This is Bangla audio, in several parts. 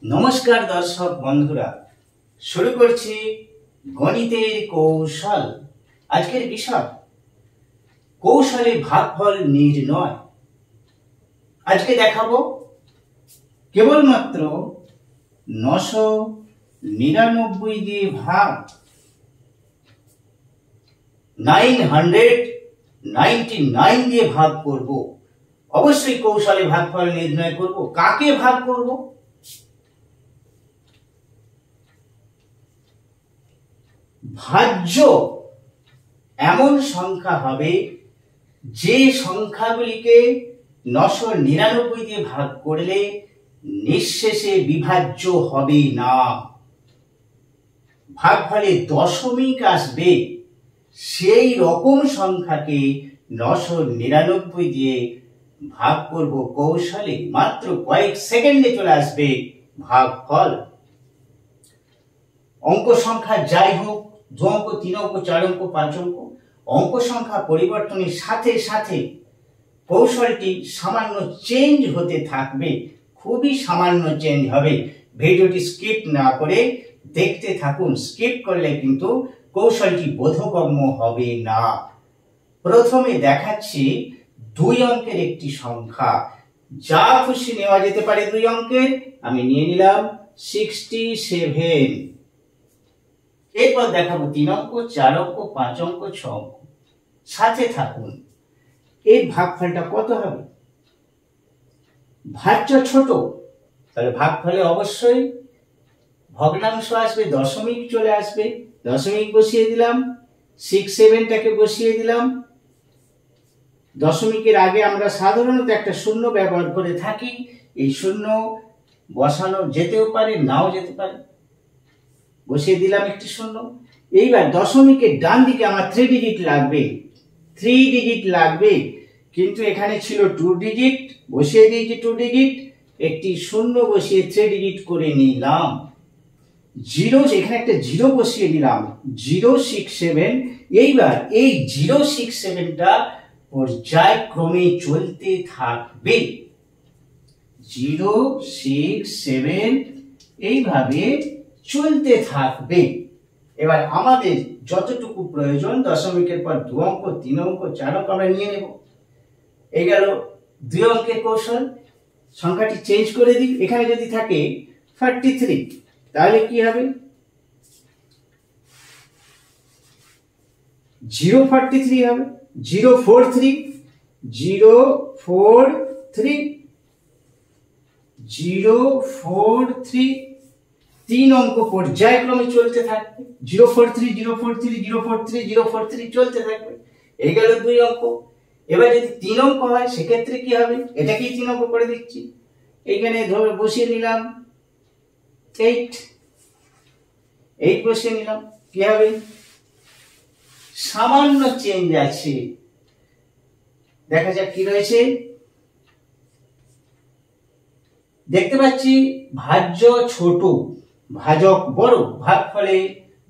নমস্কার দর্শক বন্ধুরা, শুরু করছি গণিতের কৌশল। আজকের বিষয় কৌশলে ভাগফল নির্ণয়। আজকে দেখাবো কেবলমাত্র 999 দিয়ে ভাগ 999 দিয়ে ভাগ করব। অবশ্যই কৌশলে ভাগফল নির্ণয় করব। কাকে ভাগ করব? ভাজ্য এমন সংখ্যা হবে যে সংখ্যাগুলিকে 999 দিয়ে ভাগ করলে নিঃশেষে বিভাজ্য হবে না। ভাগফলে দশমিক আসবে, সেই রকম সংখ্যাকে 999 দিয়ে ভাগ করব কৌশলে। মাত্র কয়েক সেকেন্ডে চলে আসবে ভাগফল। অঙ্ক সংখ্যা যাই হোক, 2 অঙ্ক, 3 অঙ্ক, 4 অঙ্ক, 5 অঙ্ক, অঙ্ক সংখ্যা পরিবর্তনের সাথে সাথে কৌশলটি সামান্য চেঞ্জ হতে থাকবে। খুবই সামান্য চেঞ্জ হবে। ভিডিওটি স্কিপ না করে দেখতে থাকুন। স্কিপ করলে কিন্তু কৌশলটি বোধগম্য হবে না। প্রথমে দেখাচ্ছি 2 অঙ্কের একটি সংখ্যা। যা খুশি নেওয়া যেতে পারে 2 অঙ্কের। আমি নিয়ে নিলাম 67। এরপর দেখাবো 3 অঙ্ক, 4 অঙ্ক, 5 অঙ্ক, 6 অঙ্ক। সাথে থাকুন। এর ভাগফলটা কত হবে? ভাজ্য ছোট, তাহলে ভাগফলে অবশ্যই ভগ্নাংশ আসবে, দশমিক চলে আসবে। দশমিক বসিয়ে দিলাম, 67টাকে বসিয়ে দিলাম। দশমিকের আগে আমরা সাধারণত একটা শূন্য ব্যবহার করে থাকি। এই শূন্য বসানো যেতেও পারে, নাও যেতে পারে। বসিয়ে দিলাম একটি শূন্য। এইবার দশমিকের ডান দিকে আমার 3 ডিজিট লাগবে, 3 ডিজিট লাগবে, কিন্তু এখানে ছিল 2 ডিজিট, বসিয়ে দিয়েছি 2 ডিজিট। একটি শূন্য বসিয়ে 3 ডিজিট করে নিলাম। 0, এখানে একটা 0 বসিয়ে দিলাম, 067। এইবার এই 067টা পর্যায়ক্রমে চলতে থাকবে। 067 এইভাবে চলতে থাকবে। এবার আমাদের যতটুকু প্রয়োজন, দশমিকের পর 2 অঙ্ক, 3 অঙ্ক, 4 অঙ্ক আমরা নিয়ে নেব। এই গেল 2 অঙ্কের কৌশল। সংখ্যাটি চেঞ্জ করে দিই। এখানে যদি থাকে 43, তাহলে কি হবে? 043 হবে। 043, 043, 3 অঙ্ক পর্যায়ক্রমে চলতে থাকবে। 043, 043, 043, 043 চলতে থাকবে। এই গেল 2 অঙ্ক। এবার যদি 3 অঙ্ক হয় সেক্ষেত্রে কি হবে? এটাকেই 3 অঙ্ক করে দিচ্ছি। এইখানে ধরে বসিয়ে নিলাম 8 বসিয়ে নিলাম। কি হবে? সামান্য চেঞ্জ আছে। দেখা যাক কি রয়েছে। দেখতে পাচ্ছি ভাজ্য ছোট, ভাজক বড়। ভাগফলে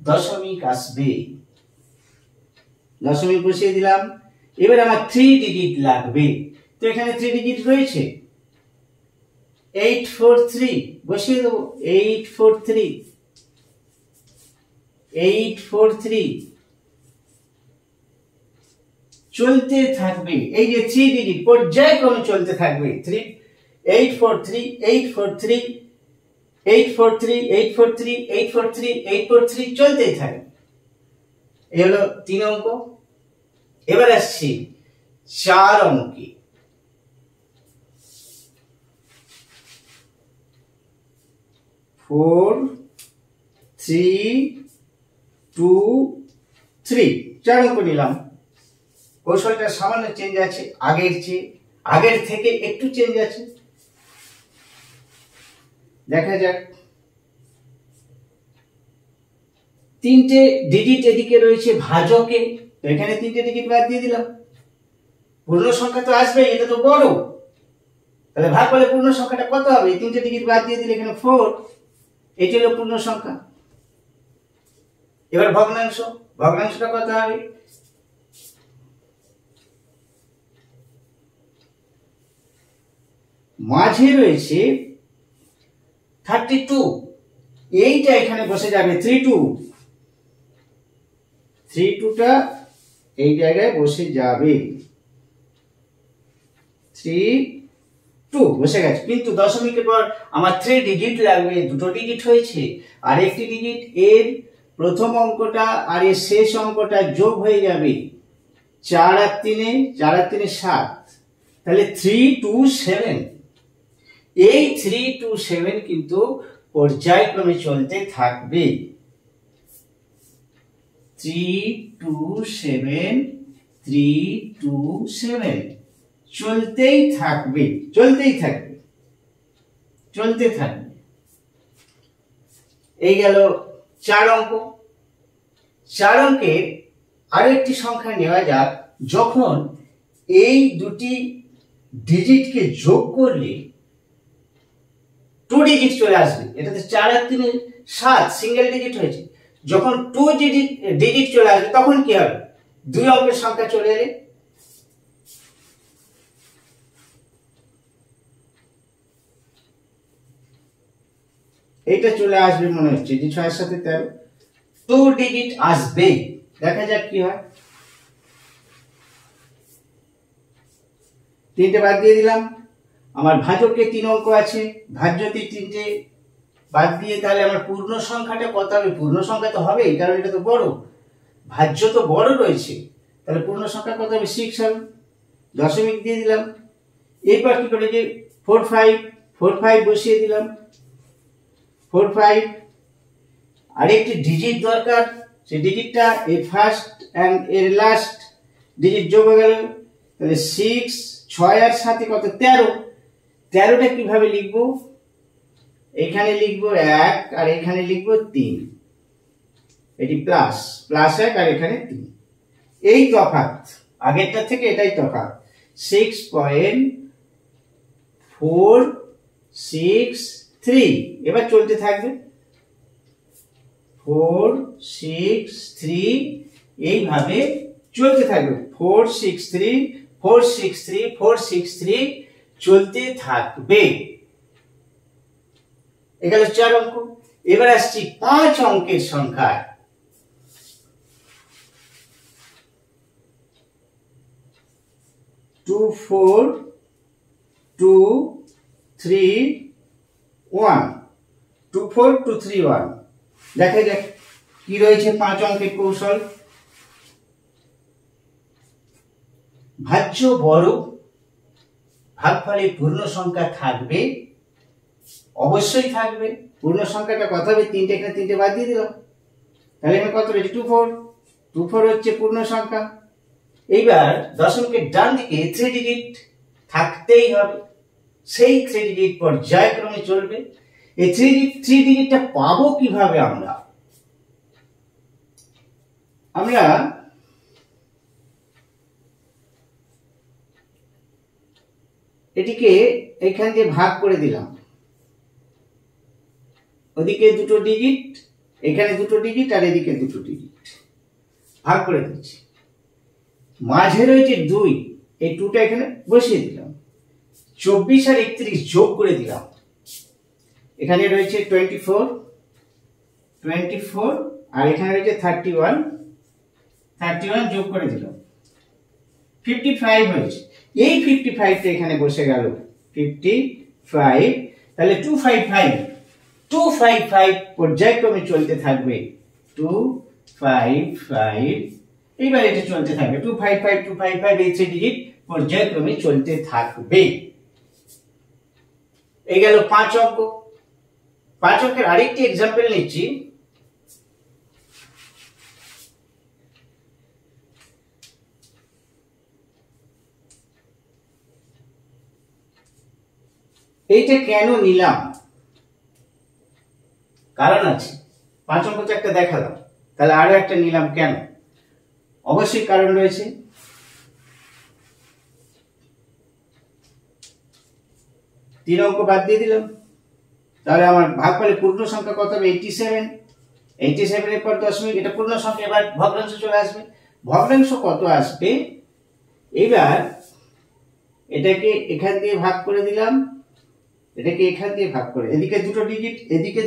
দশমিক আসবে। দশমিক বসিয়ে দিলাম। এবার আমার 3 ডিজিট লাগবে, তো এখানে 3 ডিজিট রয়েছে। 843 বসিয়ে দেবো। 843 চলতে থাকবে। এই যে 3 ডিজিট পর্যায়ক্রমে চলতে থাকবে। 843, 843, 843, 843, 843, 843 চলতেই থাকবে। এই হলো 3 অঙ্ক। এবার আসছি 4 অঙ্কে। 4, 3, 2, 3 4 অঙ্ক নিলাম। কৌশলটা সামান্য চেঞ্জ আছে আগের থেকে একটু চেঞ্জ আছে। দেখা যাক। 3টে ডিজিট এদিকে রয়েছে ভাজকে, তো এখানে 3টে ডিজিট বাদ দিয়ে দিলাম। পূর্ণ সংখ্যা তো আসবে, এটা তো বড়, তাহলে ভাগফলে পূর্ণ সংখ্যাটা কত হবে? 3টে ডিজিট বাদ দিয়ে দিলে এখানে 4। এটি হলো পূর্ণ সংখ্যা। এবার ভগ্নাংশটা কত হবে? মাঝে রয়েছে 32, এইটা এখানে বসে যাবে 32টা এই জায়গায় বসে যাবে, 32 বসে গেছে। কিন্তু দশমিকের পর আমার 3 ডিজিট লাগবে, দুটো ডিজিট হয়েছে, আর একটি ডিজিট এর প্রথম অঙ্কটা আর এর শেষ অঙ্কটা যোগ হয়ে যাবে, 4 আর 3 7, তাহলে 327। এই 327 কিন্তু পর্যায়ক্রমে চলতে থাকবে, 327 চলতেই থাকবে। এই গেল 4 অঙ্ক। 4 অঙ্কের আরো একটি সংখ্যা নেওয়া যাক, যখন এই দুটি ডিজিটকে যোগ করলে 2 ডিজিট চলে আসবে। এটাতে 4 আর 3 7 সিঙ্গেল ডিজিট হয়েছে, যখন 2 ডিজিট চলে আসবে তখন কি হবে? 2 অঙ্কের সংখ্যা চলে এলে এটা চলে আসবে মনে হচ্ছে যে 6 এর সাথে 13, 2 ডিজিট আসবে। দেখা যাক কি হয়। 3টে বাদ দিয়ে দিলাম, আমার ভাজকে 3 অঙ্ক আছে, ভাজ্যতে 3টে বাদ দিয়ে তাহলে আমার পূর্ণ সংখ্যাটা কত হবে? পূর্ণ সংখ্যা তো হবে, কারণ এটা তো বড়, ভাজ্য তো বড় রয়েছে, তাহলে পূর্ণ সংখ্যা কত হবে? 6 হবে। দশমিক দিয়ে দিলাম। এরপর কি করে যে 4 5 বসিয়ে দিলাম, 4 5, আরেকটি ডিজিট দরকার, সেই ডিজিটটা এর ফার্স্ট এন্ড এর লাস্ট ডিজিট যোগ হয়ে গেল, তাহলে 6, 6 আর 7 কত? 13। 13টা কিভাবে লিখবো? এখানে লিখবো 1 আর এখানে লিখবো 3, এটি প্লাস 1 আর এখানে 3, এই তফাৎ, আগেরটা থেকে এটাই তফাৎ। 6.463, এবার চলতে থাকবে 463, এইভাবে চলতে থাকবে 463 চলতে থাকবে। এগুলো 4 অঙ্ক। এবার আসছি 5 অঙ্কের সংখ্যায়। Two four 2 3 1, 2 4 2 3 1। দেখা যাক কি রয়েছে 5 অঙ্কের কৌশল। ভাজ্য বড়, ভাগফলে পূর্ণ সংখ্যা থাকবে, অবশ্যই থাকবে। পূর্ণ সংখ্যাটা কত হবে? 3টে, এখানে 3টে বাদ দিয়ে দিলাম, তাহলে এখানে কত রয়েছে? 24 হচ্ছে পূর্ণ সংখ্যা। এইবার দশমিকের ডান দিকে 3 ডিজিট থাকতেই হবে, সেই 3 ডিজিট পর্যায়ক্রমে চলবে। এই 3 ডিজিটটা পাবো কিভাবে? আমরা এটিকে এখান দিয়ে ভাগ করে দিলাম, ওদিকে 2টো ডিজিট, এখানে 2টো ডিজিট আর এদিকে 2টো ডিজিট, ভাগ করে দিচ্ছি। মাঝে রয়েছে 2, এই 2টা এখানে বসিয়ে দিলাম, 24 আর 31 যোগ করে দিলাম, এখানে রয়েছে 24 আর এখানে রয়েছে 31 যোগ করে দিলাম, 55 হয়েছে। এই 55টা এখানে বসে গেল, 55, তাহলে 255 পর্যায়ক্রমে চলতে থাকবে, 255, এইবার এটা চলতে থাকবে 255 এই 3 ডিজিট পর্যায়ক্রমে চলতে থাকবে। এই গেল 5 অঙ্ক। 5 অঙ্কের আরেকটি এক্সাম্পল নিচ্ছি। এইটা কেন নিলাম? কারণ আছে। 5 অঙ্ক তো একটা দেখালাম, তাহলে আরো একটা নিলাম কেন? অবশ্যই কারণ রয়েছে। 3 অঙ্ক বাদ দিয়ে দিলাম, তাহলে আমার ভাগফলে পূর্ণ সংখ্যা কত হবে? 87 এর পর দশমিক, এটা পূর্ণ সংখ্যা। এবার ভগ্নাংশ চলে আসবে। ভগ্নাংশ কত আসবে? এবার এটাকে এখান দিয়ে ভাগ করে দিলাম, এটাকে এখান দিয়ে ভাগ করে, এদিকে দুটো ডিজিট, এদিকে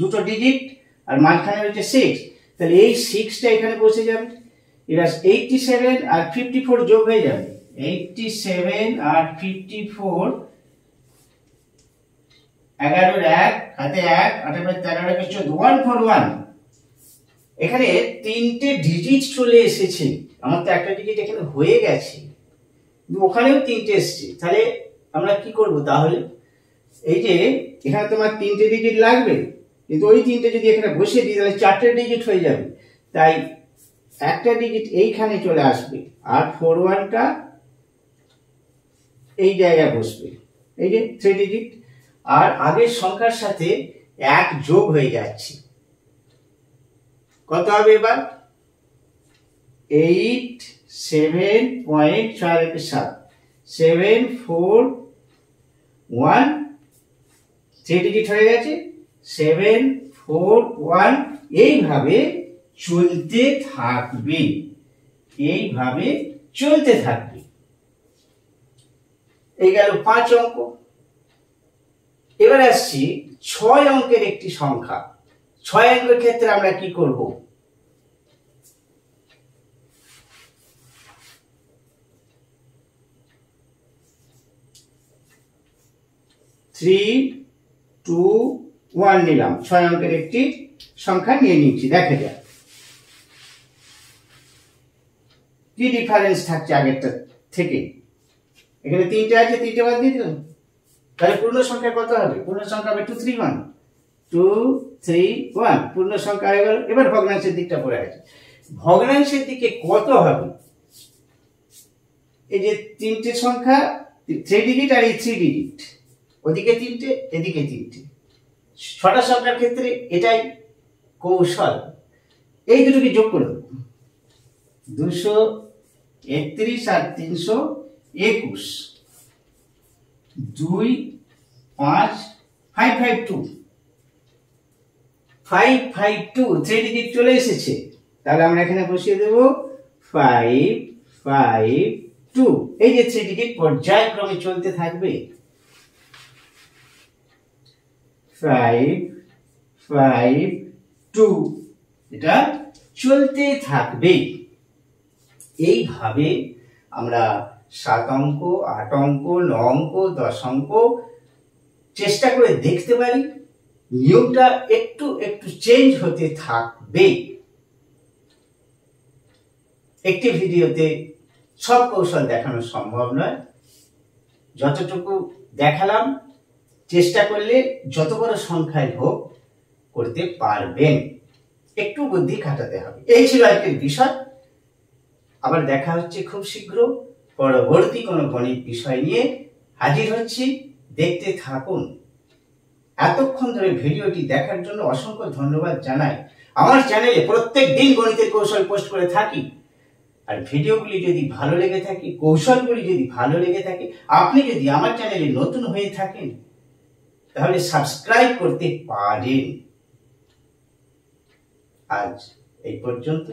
দুটো ডিজিট, আর মাঝখানে হচ্ছে 6, তাহলে এই 6টা এখানে বসে যাবে। এবার 87 আর 54 যোগ হয়ে যাবে, 87 আর 54, 11 1 হাতে 1, 8 13 14, 141। এখানে 3টে ডিজিট চলে এসেছে, আমার তো একটা ডিজিট এখানে হয়ে গেছে, কিন্তু ওখানেও 3টে এসেছে। তাহলে আমরা কি করব, তাহলে এই যে এখানে তোমার 3টে ডিজিট লাগবে, কিন্তু ওই 3টে যদি এখানে বসিয়ে দিই তাহলে 4টে ডিজিট হয়ে যাবে, তাই একটা ডিজিট এইখানে চলে আসবে, আর 41টা এই জায়গায় বসবে, এই যে 3 ডিজিট, আর আগের সংখ্যার সাথে 1 যোগ হয়ে যাচ্ছে। কত হবে এবার? 8 7.7 7 4 1, 3 ডিজিট হয়ে গেছে, 7 4 1। এইভাবে চলতে থাকবে, এইভাবে চলতে থাকবে। এই গেল 5 অঙ্ক। এবার আসছি 6 অঙ্কের একটি সংখ্যা। 6 অঙ্কের ক্ষেত্রে আমরা কি করব? থ্রি 2 1 নিলাম, 6 অঙ্কের একটি সংখ্যা নিয়ে নিচ্ছি। দেখা যাক কি ডিফারেন্স থাকছে আগেরটা থেকে। এখানে 3টে আছে, 3টে বাদ দিয়ে দিলাম, তাহলে পূর্ণ সংখ্যা কত হবে? পূর্ণ সংখ্যা হবে 2 3 1, 2 3 1 পূর্ণ সংখ্যা হয়ে গেল। এবার ভগ্নাংশের দিকটা পড়ে আছে, ভগ্নাংশের দিকে কত হবে? এই যে 3টে সংখ্যা, 3 ডিজিট আর এই 3 ডিজিট, ওদিকে 3টে এদিকে 3টে, 6টা সংখ্যার ক্ষেত্রে এটাই কৌশল। এই দুটোকে যোগ করে দেব, 231 আর 321, 2 5 552 552, 3 ডিজিট চলে এসেছে, তাহলে আমরা এখানে বসিয়ে দেব 552। এই যে 3 ডিজিট পর্যায়ক্রমে চলতে থাকবে, 552, এটা চলতে থাকবে। এইভাবে আমরা 7 অঙ্ক, 8 অঙ্ক, 9 অঙ্ক, 10 অঙ্ক চেষ্টা করে দেখতে পারি। নিয়মটা একটু একটু চেঞ্জ হতে থাকবে। একটি ভিডিওতে সব কৌশল দেখানো সম্ভব নয়, যতটুকু দেখালাম চেষ্টা করলে যত বড় সংখ্যায় হোক করতে পারবেন, একটু বুদ্ধি খাটাতে হবে। এই ছিল আজকের বিষয়। আবার দেখা হচ্ছে খুব শীঘ্র পরবর্তী কোনো গণিত বিষয় নিয়ে হাজির হচ্ছি, দেখতে থাকুন। এতক্ষণ ধরে ভিডিওটি দেখার জন্য অসংখ্য ধন্যবাদ জানাই। আমার চ্যানেলে প্রত্যেক দিন গণিতের কৌশল পোস্ট করে থাকি, আর ভিডিওগুলি যদি ভালো লেগে থাকে, কৌশলগুলি যদি ভালো লেগে থাকে, আপনি যদি আমার চ্যানেলে নতুন হয়ে থাকেন তাহলে সাবস্ক্রাইব করতে পারেন। আজ এই পর্যন্ত।